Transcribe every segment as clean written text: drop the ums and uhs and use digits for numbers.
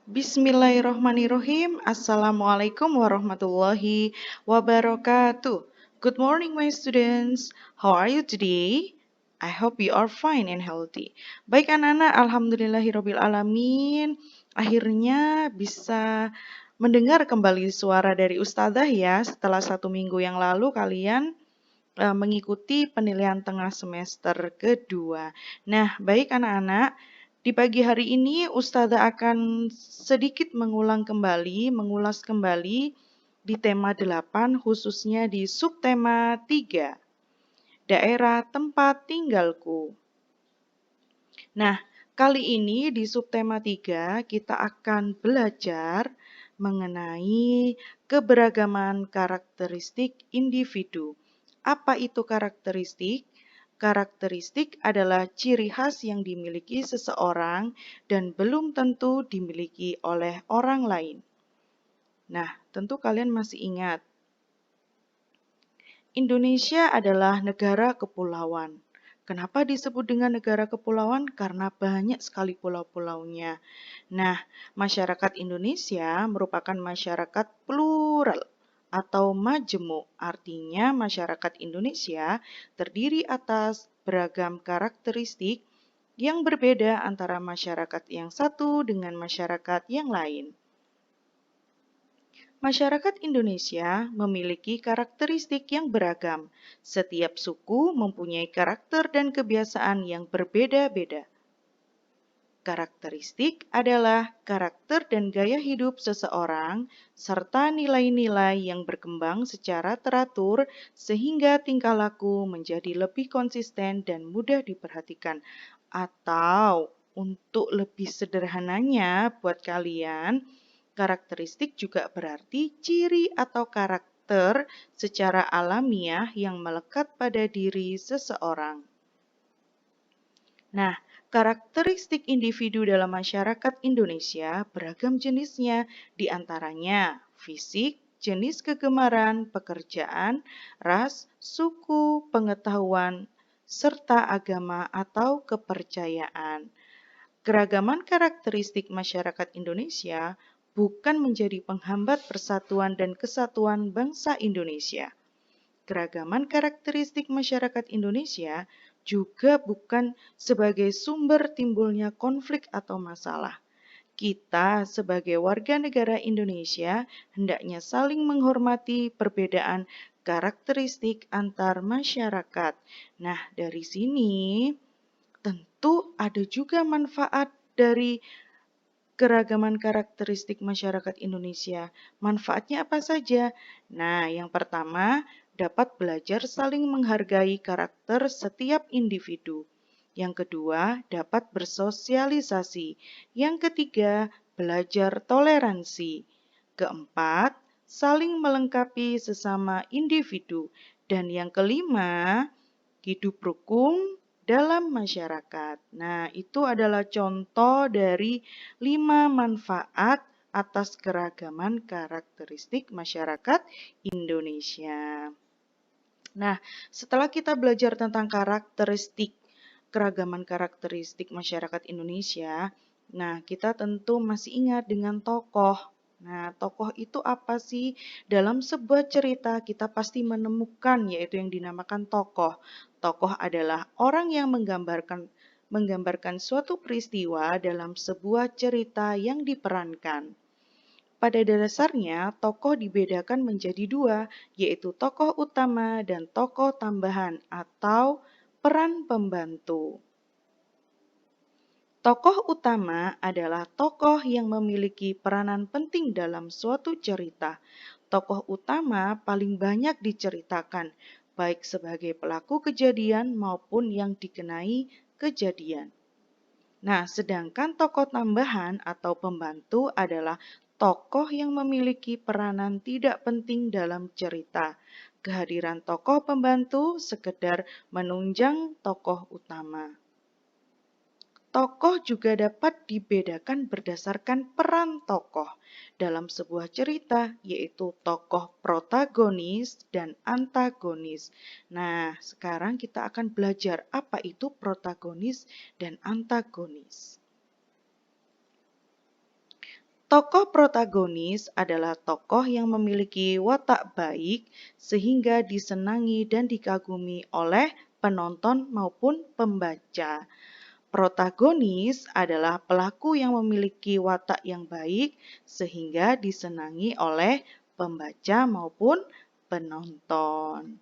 Bismillahirrohmanirrohim. Assalamualaikum warahmatullahi wabarakatuh. Good morning, my students. How are you today? I hope you are fine and healthy. Baik anak-anak, alhamdulillahirobbilalamin. Akhirnya bisa mendengar kembali suara dari Ustazah ya. Setelah 1 minggu yang lalu kalian mengikuti penilaian tengah semester kedua. Nah, baik anak-anak. Di pagi hari ini Ustazah akan sedikit mengulas kembali di tema 8 khususnya di subtema 3, daerah tempat tinggalku. Nah, kali ini di subtema 3 kita akan belajar mengenai keberagaman karakteristik individu. Apa itu karakteristik? Karakteristik adalah ciri khas yang dimiliki seseorang dan belum tentu dimiliki oleh orang lain. Nah, tentu kalian masih ingat, Indonesia adalah negara kepulauan. Kenapa disebut dengan negara kepulauan? Karena banyak sekali pulau-pulaunya. Nah, masyarakat Indonesia merupakan masyarakat plural atau majemuk. Artinya masyarakat Indonesia terdiri atas beragam karakteristik yang berbeda antara masyarakat yang satu dengan masyarakat yang lain. Masyarakat Indonesia memiliki karakteristik yang beragam. Setiap suku mempunyai karakter dan kebiasaan yang berbeda-beda. Karakteristik adalah karakter dan gaya hidup seseorang, serta nilai-nilai yang berkembang secara teratur sehingga tingkah laku menjadi lebih konsisten dan mudah diperhatikan. Atau untuk lebih sederhananya buat kalian, karakteristik juga berarti ciri atau karakter secara alamiah yang melekat pada diri seseorang. Nah, karakteristik individu dalam masyarakat Indonesia beragam jenisnya, di antaranya fisik, jenis kegemaran, pekerjaan, ras, suku, pengetahuan, serta agama atau kepercayaan. Keragaman karakteristik masyarakat Indonesia bukan menjadi penghambat persatuan dan kesatuan bangsa Indonesia. Keragaman karakteristik masyarakat Indonesia juga bukan sebagai sumber timbulnya konflik atau masalah. Kita sebagai warga negara Indonesia hendaknya saling menghormati perbedaan karakteristik antar masyarakat. Nah, dari sini tentu ada juga manfaat dari keragaman karakteristik masyarakat Indonesia. Manfaatnya apa saja? Nah, yang pertama, dapat belajar saling menghargai karakter setiap individu. Yang kedua, dapat bersosialisasi. Yang ketiga, belajar toleransi. Keempat, saling melengkapi sesama individu. Dan yang kelima, hidup rukun dalam masyarakat. Nah, itu adalah contoh dari 5 manfaat atas keragaman karakteristik masyarakat Indonesia. Nah, setelah kita belajar tentang keragaman karakteristik masyarakat Indonesia, nah kita tentu masih ingat dengan tokoh. Nah, tokoh itu apa sih? Dalam sebuah cerita kita pasti menemukan yaitu yang dinamakan tokoh. Tokoh adalah orang yang menggambarkan suatu peristiwa dalam sebuah cerita yang diperankan. Pada dasarnya, tokoh dibedakan menjadi dua, yaitu tokoh utama dan tokoh tambahan atau peran pembantu. Tokoh utama adalah tokoh yang memiliki peranan penting dalam suatu cerita. Tokoh utama paling banyak diceritakan, baik sebagai pelaku kejadian maupun yang dikenai kejadian. Nah, sedangkan tokoh tambahan atau pembantu adalah tokoh yang memiliki peranan tidak penting dalam cerita. Kehadiran tokoh pembantu sekedar menunjang tokoh utama. Tokoh juga dapat dibedakan berdasarkan peran tokoh dalam sebuah cerita, yaitu tokoh protagonis dan antagonis. Nah, sekarang kita akan belajar apa itu protagonis dan antagonis. Tokoh protagonis adalah tokoh yang memiliki watak baik sehingga disenangi dan dikagumi oleh penonton maupun pembaca. Protagonis adalah pelaku yang memiliki watak yang baik sehingga disenangi oleh pembaca maupun penonton.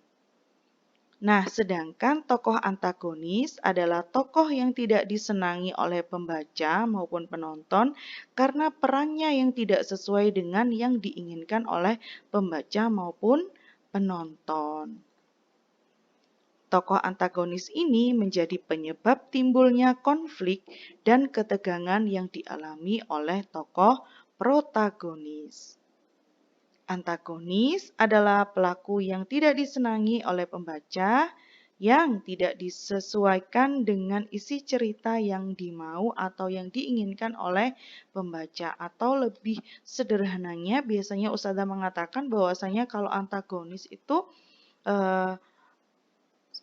Nah, sedangkan tokoh antagonis adalah tokoh yang tidak disenangi oleh pembaca maupun penonton karena perannya yang tidak sesuai dengan yang diinginkan oleh pembaca maupun penonton. Tokoh antagonis ini menjadi penyebab timbulnya konflik dan ketegangan yang dialami oleh tokoh protagonis. Antagonis adalah pelaku yang tidak disenangi oleh pembaca, yang tidak disesuaikan dengan isi cerita yang dimau atau yang diinginkan oleh pembaca. Atau lebih sederhananya, biasanya Ustazah mengatakan bahwasanya kalau antagonis itu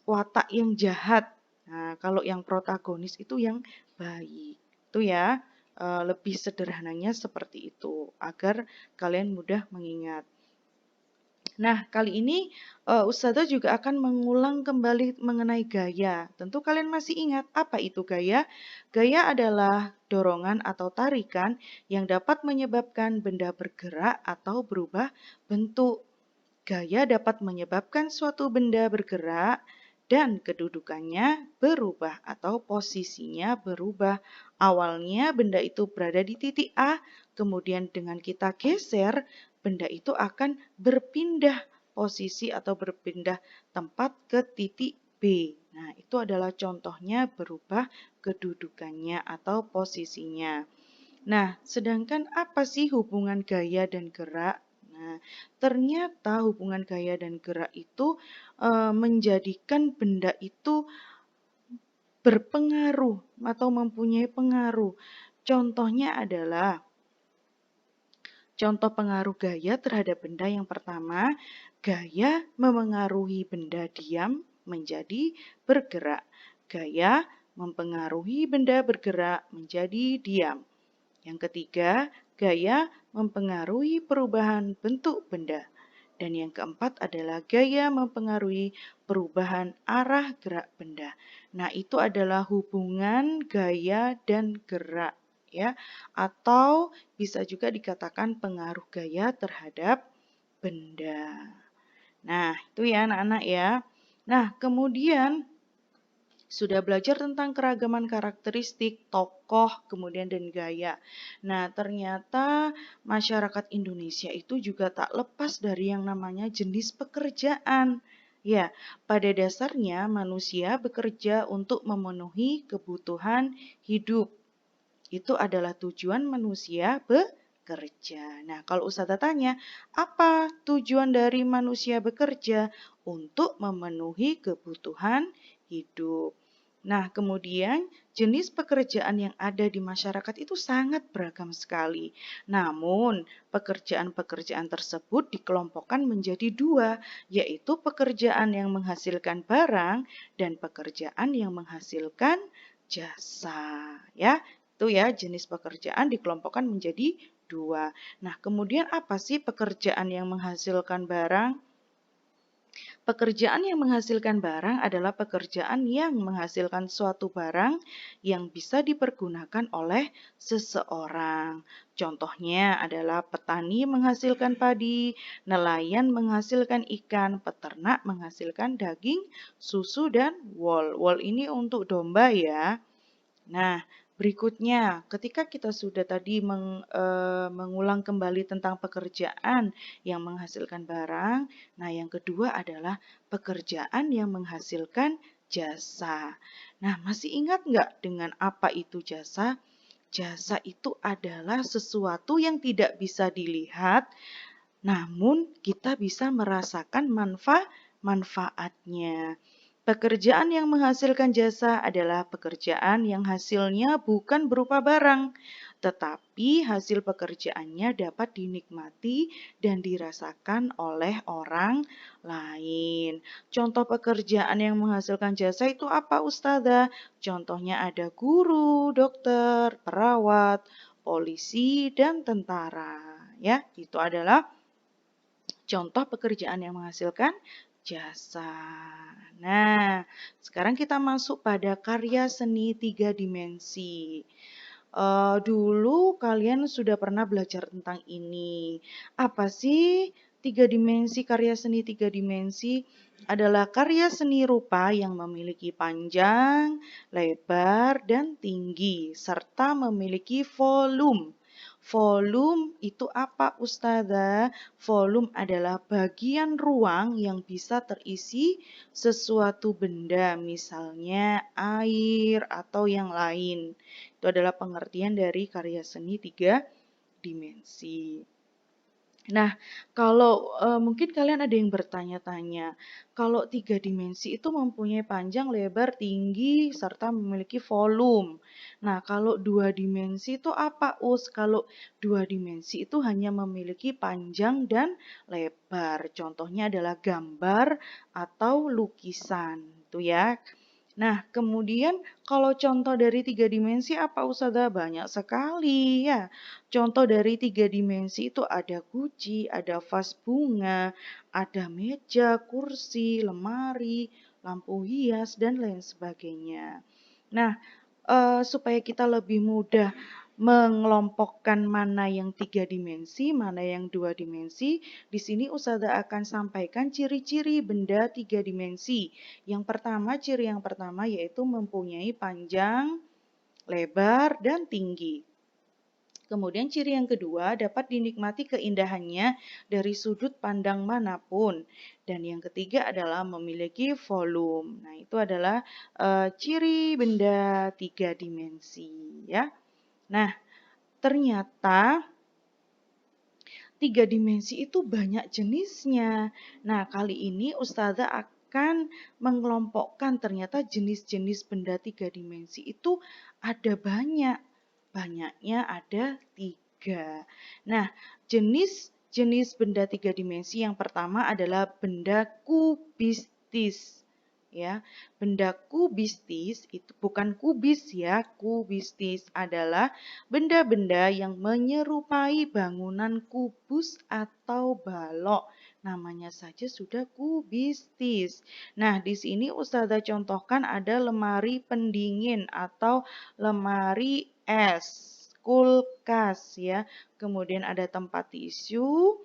watak yang jahat. Nah, kalau yang protagonis itu yang baik. Itu ya, lebih sederhananya seperti itu agar kalian mudah mengingat. Nah, kali ini Ustazah juga akan mengulang kembali mengenai gaya. Tentu kalian masih ingat apa itu gaya? Gaya adalah dorongan atau tarikan yang dapat menyebabkan benda bergerak atau berubah bentuk. Gaya dapat menyebabkan suatu benda bergerak dan kedudukannya berubah atau posisinya berubah. Awalnya benda itu berada di titik A, kemudian dengan kita geser, benda itu akan berpindah posisi atau berpindah tempat ke titik B. Nah, itu adalah contohnya berubah kedudukannya atau posisinya. Nah, sedangkan apa sih hubungan gaya dan gerak? Nah, ternyata hubungan gaya dan gerak itu menjadikan benda itu berpengaruh atau mempunyai pengaruh. Contohnya adalah contoh pengaruh gaya terhadap benda yang pertama, gaya memengaruhi benda diam menjadi bergerak. Gaya mempengaruhi benda bergerak menjadi diam. Yang ketiga, gaya mempengaruhi perubahan bentuk benda. Dan yang keempat adalah gaya mempengaruhi perubahan arah gerak benda. Nah, itu adalah hubungan gaya dan gerak ya, atau bisa juga dikatakan pengaruh gaya terhadap benda. Nah, itu ya anak-anak ya. Nah, kemudian sudah belajar tentang keragaman karakteristik, tokoh, kemudian dan gaya. Nah, ternyata masyarakat Indonesia itu juga tak lepas dari yang namanya jenis pekerjaan. Ya, pada dasarnya manusia bekerja untuk memenuhi kebutuhan hidup. Itu adalah tujuan manusia bekerja. Nah, kalau Ustazah tanya, apa tujuan dari manusia bekerja? Untuk memenuhi kebutuhan hidup. Nah, kemudian jenis pekerjaan yang ada di masyarakat itu sangat beragam sekali. Namun, pekerjaan-pekerjaan tersebut dikelompokkan menjadi dua, yaitu pekerjaan yang menghasilkan barang dan pekerjaan yang menghasilkan jasa. Ya, itu ya jenis pekerjaan dikelompokkan menjadi dua. Nah, kemudian apa sih pekerjaan yang menghasilkan barang? Pekerjaan yang menghasilkan barang adalah pekerjaan yang menghasilkan suatu barang yang bisa dipergunakan oleh seseorang. Contohnya adalah petani menghasilkan padi, nelayan menghasilkan ikan, peternak menghasilkan daging, susu, dan wol. Wol ini untuk domba ya. Nah, berikutnya, ketika kita sudah tadi mengulang kembali tentang pekerjaan yang menghasilkan barang, nah yang kedua adalah pekerjaan yang menghasilkan jasa. Nah, masih ingat nggak dengan apa itu jasa? Jasa itu adalah sesuatu yang tidak bisa dilihat, namun kita bisa merasakan manfaatnya. Pekerjaan yang menghasilkan jasa adalah pekerjaan yang hasilnya bukan berupa barang, tetapi hasil pekerjaannya dapat dinikmati dan dirasakan oleh orang lain. Contoh pekerjaan yang menghasilkan jasa itu apa, Ustazah? Contohnya ada guru, dokter, perawat, polisi, dan tentara. Ya, itu adalah contoh pekerjaan yang menghasilkan jasa. Nah, sekarang kita masuk pada karya seni 3 dimensi. Dulu kalian sudah pernah belajar tentang ini. Apa sih 3 dimensi? Karya seni 3 dimensi adalah karya seni rupa yang memiliki panjang, lebar, dan tinggi, serta memiliki volume. Volume itu apa, Ustazah? Volume adalah bagian ruang yang bisa terisi sesuatu benda, misalnya air atau yang lain. Itu adalah pengertian dari karya seni 3 dimensi. Nah, kalau mungkin kalian ada yang bertanya-tanya, kalau 3 dimensi itu mempunyai panjang, lebar, tinggi, serta memiliki volume. Nah, kalau 2 dimensi itu apa, Us? Kalau 2 dimensi itu hanya memiliki panjang dan lebar. Contohnya adalah gambar atau lukisan, itu ya. Nah, kemudian kalau contoh dari 3 dimensi apa, Ustazah? Banyak sekali ya. Contoh dari 3 dimensi itu ada guci, ada vas bunga, ada meja, kursi, lemari, lampu hias, dan lain sebagainya. Nah, supaya kita lebih mudah mengelompokkan mana yang 3 dimensi, mana yang 2 dimensi, di sini Ustazah akan sampaikan ciri-ciri benda 3 dimensi. Ciri yang pertama yaitu mempunyai panjang, lebar, dan tinggi. Kemudian ciri yang kedua dapat dinikmati keindahannya dari sudut pandang manapun. Dan yang ketiga adalah memiliki volume. Nah, itu adalah ciri benda 3 dimensi ya. Nah, ternyata 3 dimensi itu banyak jenisnya. Nah, kali ini Ustazah akan mengelompokkan ternyata jenis-jenis benda 3 dimensi itu ada banyak. Banyaknya ada 3. Nah, jenis-jenis benda 3 dimensi yang pertama adalah benda kubistis. Ya, benda kubistis itu bukan kubis ya, kubistis adalah benda-benda yang menyerupai bangunan kubus atau balok. Namanya saja sudah kubistis. Nah, di sini Ustazah contohkan ada lemari pendingin atau lemari es, kulkas ya. Kemudian ada tempat tisu,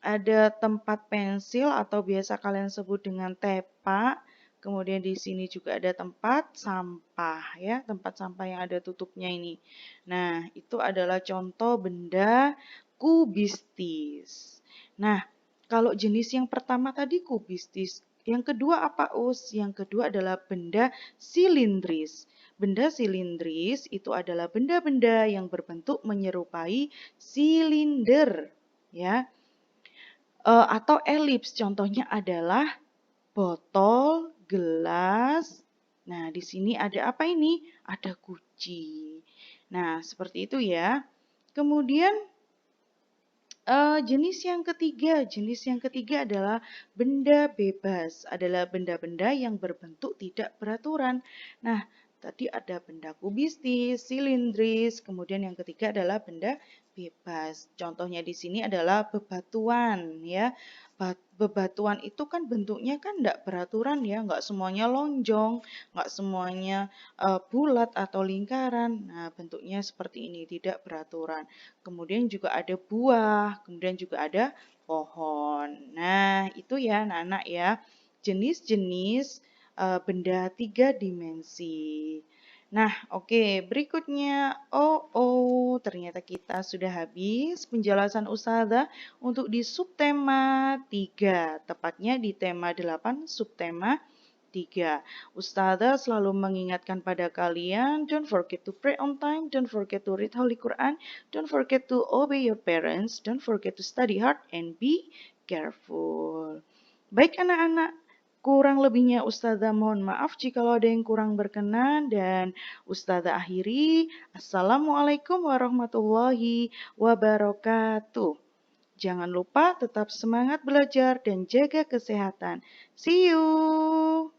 ada tempat pensil atau biasa kalian sebut dengan tepa. Kemudian di sini juga ada tempat sampah ya, tempat sampah yang ada tutupnya ini. Nah, itu adalah contoh benda kubistis. Nah, kalau jenis yang pertama tadi kubistis, yang kedua apa, Us? Yang kedua adalah benda silindris. Benda silindris itu adalah benda-benda yang berbentuk menyerupai silinder ya. Atau elips. Contohnya adalah botol, gelas. Nah, di sini ada apa ini? Ada guci. Nah, seperti itu ya. Kemudian jenis yang ketiga adalah benda bebas. Adalah benda-benda yang berbentuk tidak beraturan. Nah, tadi ada benda kubistis, silindris, kemudian yang ketiga adalah benda bebas. Contohnya di sini adalah bebatuan ya. Bebatuan itu kan bentuknya kan tidak beraturan ya, nggak semuanya lonjong, nggak semuanya bulat atau lingkaran. Nah, bentuknya seperti ini, tidak beraturan. Kemudian juga ada buah, kemudian juga ada pohon. Nah, itu ya anak-anak ya, jenis-jenis benda 3 dimensi. Nah, oke, berikutnya. Ternyata kita sudah habis penjelasan Ustazah untuk di subtema 3, tepatnya di tema 8, subtema 3. Ustazah selalu mengingatkan pada kalian, don't forget to pray on time, don't forget to read Holy Quran, don't forget to obey your parents, don't forget to study hard, and be careful. Baik anak-anak, kurang lebihnya Ustazah mohon maaf jika ada yang kurang berkenan dan Ustazah akhiri. Assalamualaikum warahmatullahi wabarakatuh. Jangan lupa tetap semangat belajar dan jaga kesehatan. See you.